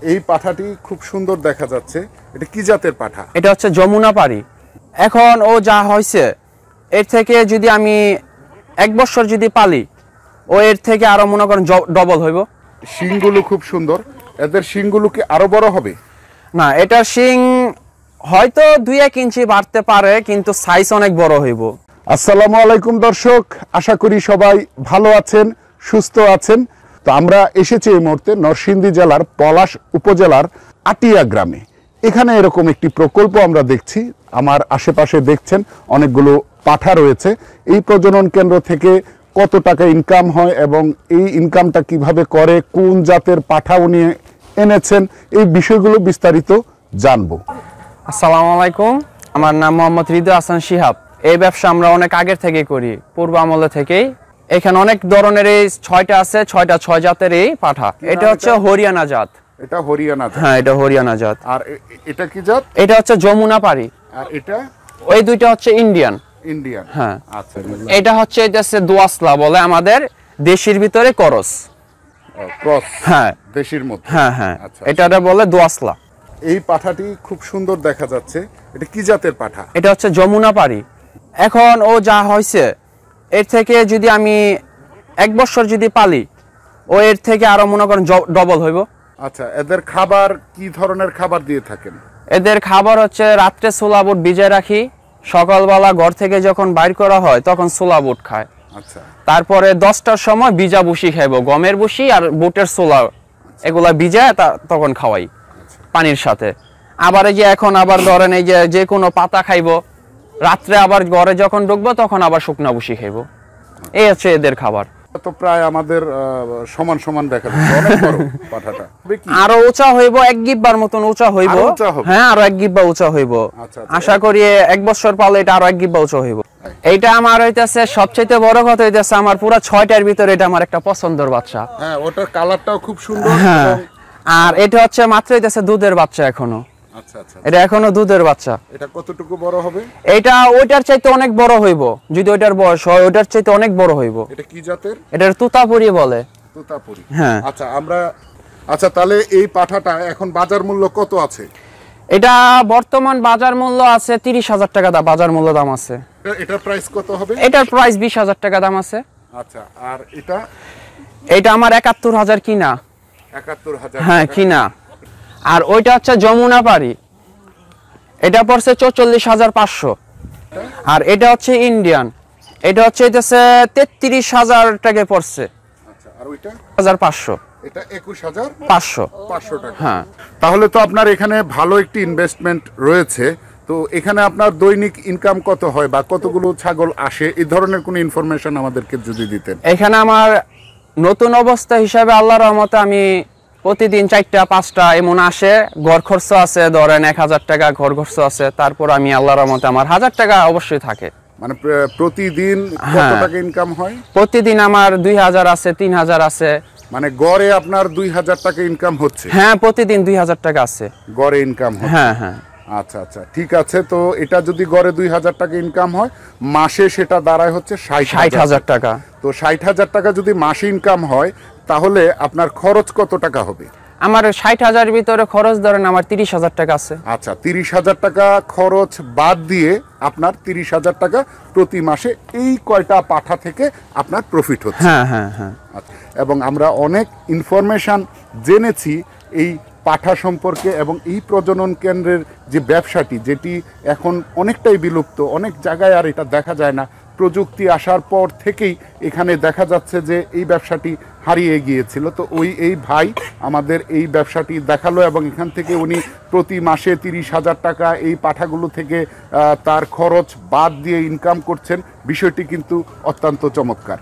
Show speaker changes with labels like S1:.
S1: এই পাঠাটি খুব সুন্দর দেখা যাচ্ছে। এটা কি জাতের পাঠা?
S2: এটা হচ্ছে যমুনা পাড়ি। এখন ও যা হয়েছে এর থেকে যদি আমি 1 বছর যদি পালি, ও এর থেকে আরো মনে করেন ডবল হইব।
S1: শিংগুলো খুব সুন্দর। এদের শিংগুলো কি আরো বড় হবে?
S2: না, এটার শিং হয়তো 2-1 ইঞ্চি বাড়তে পারে, কিন্তু সাইজ অনেক বড় হইব।
S1: আসসালামু আলাইকুম দর্শক, আশা করি সবাই ভালো আছেন, সুস্থ আছেন। তো আমরা এসেছি এই মুহূর্তে নরসিংদী জেলার পলাশ উপজেলার আটিয়া গ্রামে। এখানে এরকম একটি প্রকল্প আমরা দেখছি। আমার আশেপাশে দেখছেন অনেকগুলো পাঠা রয়েছে। এই প্রজনন কেন্দ্র থেকে কত টাকা ইনকাম হয় এবং এই ইনকামটা কিভাবে করে, কোন জাতের পাঠা উনি এনেছেন, এই বিষয়গুলো বিস্তারিত জানবো।
S2: আসসালামু আলাইকুম, আমার নাম মোহাম্মদ হৃদয় হাসান শিহাব। এই ব্যবসা আমরা অনেক আগের থেকে করি, পূর্ব আমলে থেকেই। এখানে অনেক ধরনের এই 6টা আছে, 6 জাতের এই পাঠা। এটা হচ্ছে হরিয়ানা জাত।
S1: এটা হরিয়ানা জাত?
S2: হ্যাঁ, এটা হরিয়ানা জাত।
S1: আর এটা কি জাত?
S2: এটা হচ্ছে যমুনা পাড়ি।
S1: আর এটা?
S2: ওই দুইটা হচ্ছে ইন্ডিয়ান।
S1: ইন্ডিয়ান,
S2: হ্যাঁ।
S1: আচ্ছা।
S2: এটা হচ্ছে দোয়াসলা বলে আমাদের দেশির ভিতরে করস।
S1: ক্রস?
S2: হ্যাঁ,
S1: দেশির মধ্যে।
S2: হ্যাঁ হ্যাঁ,
S1: আচ্ছা।
S2: এটারে বলে দোয়াসলা।
S1: এই পাঠাটি খুব সুন্দর দেখা যাচ্ছে। এটা কি জাতের পাঠা?
S2: এটা হচ্ছে যমুনা পাড়ি। এখন ও যা হয়েছে এর থেকে যদি আমি 1 বছর যদি পালি, ও এর থেকে আরো মনে করেন ডবল হইব।
S1: আচ্ছা, এদের খাবার কি ধরনের খাবার দিয়ে থাকেন?
S2: এদের খাবার হচ্ছে রাত্রে ছোলা বুট ভিজায় রাখি, সকালবেলা ঘর থেকে যখন বাইর করা হয় তখন ছোলা বুট খায়।
S1: আচ্ছা।
S2: তারপরে 10টার সময় ভিজা ভুসি খাইব, গমের ভুসি আর বুটের ছোলা, এগুলা ভিজায় তখন খাওয়াই পানির সাথে। আবার এই যে এখন আবার ধরেন এই যে কোনো পাতা খাইব, রাত্রে আবার ঘরে যখন ঢুকবো তখন আবার শুকনা ভুসি খাইব। এই হচ্ছে এদের খাবার।
S1: তো প্রায় আমাদের সমান সমান দেখা যাচ্ছে, অনেক বড় পাঠাটা।
S2: আরো উঁচা হইব, 1 গিব্বার মতন উঁচা হইব। হ্যাঁ, আরো 1 গিব্বা উঁচা হইব। আশা করি 1 বছর পালে এটা আরো 1 গিব্বা উঁচা হইব। এইটা আমার হইতেছে সবচেয়ে বড় কথা হইতেছে আমার পুরো 6টার ভিতরে এটা আমার একটা পছন্দের বাচ্চা।
S1: হ্যাঁ, ওটার কালারটাও খুব সুন্দর।
S2: হ্যাঁ, আর এটা হচ্ছে মাত্র হইতেছে দুধের বাচ্চা এখনো।
S1: আচ্ছা আচ্ছা,
S2: এটা এখনো দুধের বাচ্চা।
S1: এটা কতটুকু বড় হবে?
S2: এটা ওইটার চাইতে অনেক বড় হইব, যদি ওইটার বয়স হয় ওইটার চাইতে অনেক বড় হইব।
S1: এটা কি জাতের?
S2: এটার তুতাপুরি বলে।
S1: তুতাপুরি,
S2: হ্যাঁ।
S1: আচ্ছা, তাহলে এই পাঠাটা এখন বাজার মূল্য কত আছে?
S2: এটা বর্তমান বাজার মূল্য আছে 30,000 টাকা বাজার মূল্য দাম আছে।
S1: এটার প্রাইস কত হবে?
S2: এটার প্রাইস 20,000 টাকা দাম আছে।
S1: আচ্ছা, আর এটা?
S2: এটা আমার 71,000 কিনা।
S1: 71,000?
S2: হ্যাঁ, কিনা। আর ওইটা হচ্ছে যমুনা পাড়ি, এটা পড়ছে 44,500। আর এটা হচ্ছে ইন্ডিয়ান, এটা হচ্ছে 33,000 টাকা পড়ছে।
S1: আচ্ছা, আর ওইটা?
S2: 1,500।
S1: এটা
S2: 21,500
S1: টাকা।
S2: হ্যাঁ।
S1: তাহলে তো আপনার এখানে ভালো একটি ইনভেস্টমেন্ট রয়েছে। তো এখানে আপনার দৈনিক ইনকাম কত হয় বা কতগুলো ছাগল আসে, এই ধরনের কোনো ইনফরমেশন আমাদেরকে যদি দিতেন।
S2: এখানে আমার নতুন অবস্থা হিসাবে আল্লাহর রহমতে আমি প্রতিদিন 4টা-5টা এমন আসে। ঘর খরচ আছে ধরেন 1,000 টাকা ঘর খরচ আছে। তারপর আমি আল্লাহর রহমতে আমার 1,000 টাকা অবশ্যই থাকে।
S1: মানে প্রতিদিন কত টাকা ইনকাম হয়?
S2: প্রতিদিন আমার 2,000 আছে, 3,000 আছে।
S1: মানে গড়ে আপনার 2,000 টাকা ইনকাম হচ্ছে?
S2: হ্যাঁ, প্রতিদিন 2,000 টাকা আছে
S1: গড়ে ইনকাম হচ্ছে।
S2: হ্যাঁ হ্যাঁ।
S1: আচ্ছা আচ্ছা, ঠিক আছে। তো এটা যদি গড়ে 2,000 টাকা ইনকাম হয়, মাসে সেটা দাঁড়ায় হচ্ছে
S2: 60,000 টাকা।
S1: তো 60,000 টাকা যদি মাসে ইনকাম হয়, তাহলে আপনার খরচ কত টাকা হবে?
S2: আমার 60,000 ভিতরে খরচ ধরেন আমার 30,000 টাকা আছে।
S1: আচ্ছা, 30,000 টাকা খরচ বাদ দিয়ে আপনার 30,000 টাকা প্রতি মাসে এই কয়টা পাঠা থেকে আপনার প্রফিট হচ্ছে।
S2: হ্যাঁ হ্যাঁ হ্যাঁ।
S1: এবং আমরা অনেক ইনফরমেশন জেনেছি এই পাঠা সম্পর্কে এবং এই প্রজনন কেন্দ্রের যে ব্যবসাটি, যেটি এখন অনেকটাই বিলুপ্ত, অনেক জায়গায় আর এটা দেখা যায় না। প্রযুক্তি আসার পর থেকেই এখানে দেখা যাচ্ছে যে এই ব্যবসাটি হারিয়ে গিয়েছিল। তো এই ভাই আমাদের এই ব্যবসাটি দেখালো এবং এখান থেকে উনি প্রতি মাসে 30,000 টাকা এই পাঠাগুলো থেকে তার খরচ বাদ দিয়ে ইনকাম করছেন। বিষয়টি কিন্তু অত্যন্ত চমৎকার।